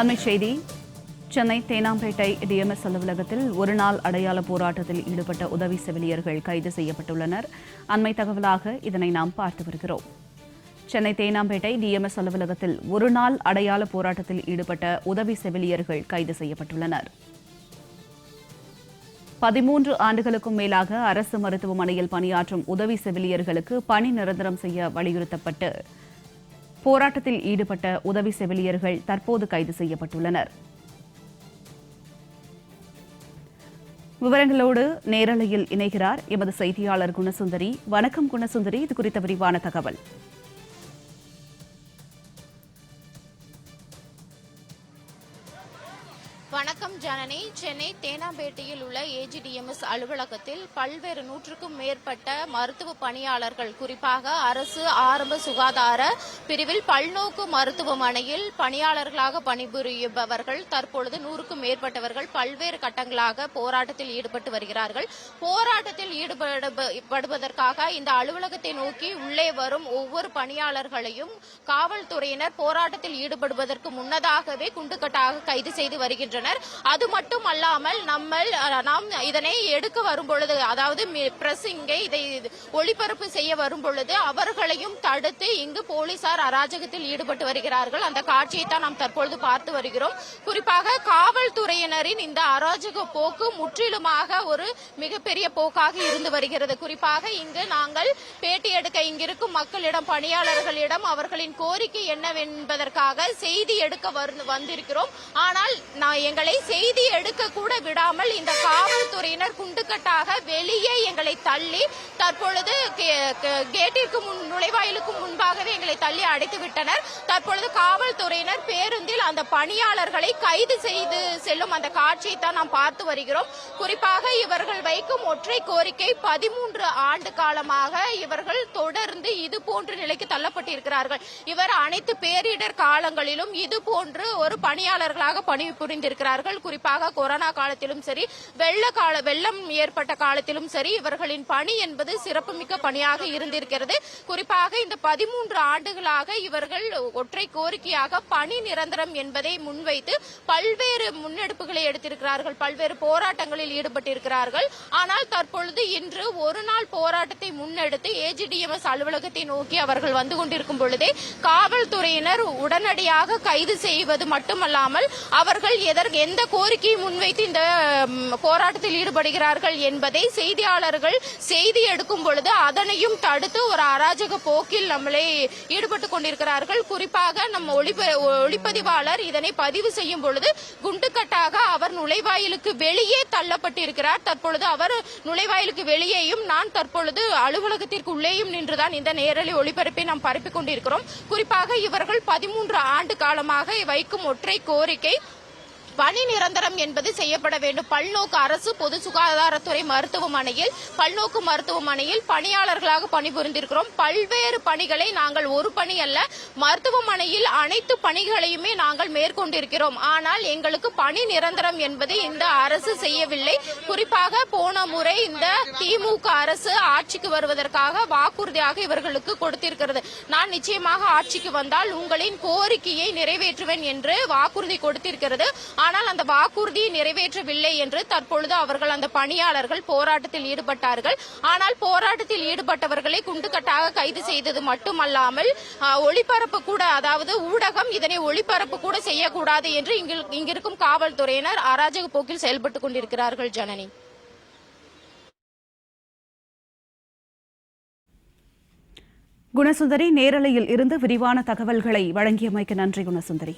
அண்மைச் செய்தி. சென்னை தேனாம்பேட்டை டிஎம்எஸ் அலுவலகத்தில் ஒருநாள் அடையாள போராட்டத்தில் ஈடுபட்ட உதவி செவிலியர்கள் கைது செய்யப்பட்டுள்ளனர். அண்மை தகவலாக இதனை நாம் பார்த்து வருகிறோம். சென்னை தேனாம்பேட்டை டிஎம்எஸ் அலுவலகத்தில் ஒருநாள் அடையாள போராட்டத்தில் ஈடுபட்ட உதவி செவிலியர்கள் கைது செய்யப்பட்டுள்ளனர். 13 ஆண்டுகளுக்கும் மேலாக அரசு மருத்துவமனையில் பணியாற்றும் உதவி செவிலியர்களுக்கு பணி நிரந்தரம் செய்ய வலியுறுத்தப்பட்டு போராட்டத்தில் ஈடுபட்ட உதவி செவிலியர்கள் தற்போது கைது செய்யப்பட்டுள்ளனர். விவரங்களோடு நேரலையில் இணைகிறார் எமது செய்தியாளர் குணசுந்தரி. வணக்கம் குணசுந்தரி, இது குறித்த விரிவான தகவல். வணக்கம் ஜனனி. சென்னை தேனாம்பேட்டையில் உள்ள ஏஜிடிஎம்எஸ் அலுவலகத்தில் பல்வேறு 100க்கும் மேற்பட்ட மருத்துவ பணியாளர்கள், குறிப்பாக அரசு ஆரம்ப சுகாதார பிரிவில் பல்நோக்கு மருத்துவமனையில் பணியாளர்களாக பணிபுரிபவர்கள் தற்பொழுது 100க்கும் மேற்பட்டவர்கள் பல்வேறு கட்டங்களாக போராட்டத்தில் ஈடுபட்டு வருகிறார்கள். போராட்டத்தில் ஈடுபடுவதற்காக இந்த அலுவலகத்தை நோக்கி உள்ளே வரும் ஒவ்வொரு பணியாளர்களையும் காவல்துறையினர் போராட்டத்தில் ஈடுபடுவதற்கு முன்னதாகவே குண்டுக்கட்டாக கைது செய்து வருகின்றனர். அது மட்டும் அல்லாமல் நாம் இதனை எடுக்க வரும்பொழுது, அதாவது பிரசிங்கை இதை ஒளிபரப்பு செய்ய வரும்பொழுது அவர்களையும் தடுத்து இங்கு போலீசார் அராஜகத்தில் ஈடுபட்டு வருகிறார்கள். அந்த காட்சியை தான் நாம் தற்பொழுது பார்த்து வருகிறோம். குறிப்பாக காவல்துறையினரின் இந்த அராஜக போக்கு முற்றிலுமாக ஒரு மிகப்பெரிய போக்காக இருந்து வருகிறது. குறிப்பாக இங்கு நாங்கள் பேட்டி எடுக்க இங்கிருக்கும் மக்களிடம், பணியாளர்களிடம் அவர்களின் கோரிக்கை என்னவென்பதற்காக செய்தி எடுக்க வந்திருக்கிறோம். ஆனால் எங்களை செய்தி எடுக்க கூட விடாமல் இந்த காவல்துறையினர் குண்டுக்கட்டாக வெளியே எங்களை தள்ளி தற்பொழுது கேட்டிற்கு நுழைவாயிலுக்கு முன்பாகவே எங்களை தள்ளி அடைத்து விட்டனர். தற்பொழுது காவல்துறையினர் பேருந்தில் அந்த பணியாளர்களை கைது செய்து செல்லும் அந்த காட்சியை தான் நாம் பார்த்து வருகிறோம். குறிப்பாக இவர்கள் வைக்கும் ஒற்றை கோரிக்கை, 13 ஆண்டு காலமாக இவர்கள் தொடர்ந்து இது போன்ற நிலைக்கு தள்ளப்பட்டிருக்கிறார்கள். இவர் அனைத்து பேரிடர் காலங்களிலும் இது போன்று ஒரு பணியாளர்களாக பணிபுரிந்திருக்கிறார்கள். குறிப்பாக கொரோனா காலத்திலும் சரி, வெள்ளம் ஏற்பட்ட காலத்திலும் சரி இவர்களின் பணி என்பது சிறப்புமிக்க பணியாக இருந்திருக்கிறது. குறிப்பாக இந்த 13 ஆண்டுகளாக இவர்கள் ஒற்றை கோரிக்கையாக பணி நிரந்தரம் என்பதை முன்வைத்து பல்வேறு முன்னெடுப்புகளை எடுத்திருக்கிறார்கள், பல்வேறு போராட்டங்களில் ஈடுபட்டிருக்கிறார்கள். ஆனால் தற்பொழுது இன்று ஒரு நாள் போராட்டத்தை முன்னெடுத்து ஏஜிடிஎம்எஸ் அலுவலகத்தை நோக்கி அவர்கள் வந்து கொண்டிருக்கும் பொழுதே காவல்துறையினர் உடனடியாக கைது செய்வது மட்டுமல்லாமல் அவர்கள் எந்த கோரிக்கையை முன்வைத்து இந்த போராட்டத்தில் ஈடுபடுகிறார்கள் என்பதை செய்தியாளர்கள் செய்தி எடுக்கும் பொழுது அதனையும் தடுத்து ஒரு அராஜக போக்கில் நம்மளை ஈடுபட்டுக் கொண்டிருக்கிறார்கள். குறிப்பாக நம்ம ஒளிப்பதிவாளர் இதனை பதிவு செய்யும் பொழுது குண்டுக்கட்டாக அவர் நுழைவாயிலுக்கு வெளியே தள்ளப்பட்டிருக்கிறார். தற்பொழுது அவர் நுழைவாயிலுக்கு வெளியேயும், நான் தற்பொழுது அலுவலகத்திற்கு உள்ளேயும் நின்றுதான் இந்த நேரலை ஒளிபரப்பை நாம் பரப்பிக் கொண்டிருக்கிறோம். குறிப்பாக இவர்கள் 13 ஆண்டு காலமாக வைக்கும் ஒற்றை கோரிக்கை பணி நிரந்தரம் என்பது செய்யப்பட வேண்டும். பல்நோக்கு அரசு பொது சுகாதாரத்துறை மருத்துவமனையில் பணியாளர்களாக பணிபுரிந்திருக்கிறோம். பல்வேறு பணிகளை நாங்கள் ஒரு பணி அல்ல, மருத்துவமனையில் அனைத்து பணிகளையுமே நாங்கள் மேற்கொண்டிருக்கிறோம். ஆனால் எங்களுக்கு பணி நிரந்தரம் என்பது இந்த அரசு செய்யவில்லை. குறிப்பாக போன முறை இந்த திமுக அரசு ஆட்சிக்கு வருவதற்காக வாக்குறுதியாக இவர்களுக்கு கொடுத்திருக்கிறது. நான் நிச்சயமாக ஆட்சிக்கு வந்தால் உங்களின் கோரிக்கையை நிறைவேற்றுவேன் என்று வாக்குறுதி கொடுத்திருக்கிறது. ஆனால் அந்த வாக்குறுதியை நிறைவேற்றவில்லை என்று தற்பொழுது அவர்கள், அந்த பணியாளர்கள் போராட்டத்தில் ஈடுபட்டார்கள். ஆனால் போராட்டத்தில் ஈடுபட்டவர்களை குண்டுக்கட்டாக கைது செய்தது மட்டுமல்லாமல் ஒளிபரப்பு கூட, அதாவது ஊடகம் இதனை ஒளிபரப்பு கூட செய்யக்கூடாது என்று இங்கிருக்கும் காவல்துறையினர் அராஜக போக்கில் செயல்பட்டுக் கொண்டிருக்கிறார்கள். ஜனனி, குணசுந்தரி, நேரலையில் இருந்து விரிவான தகவல்களை வழங்கியமைக்கு நன்றி குணசுந்தரி.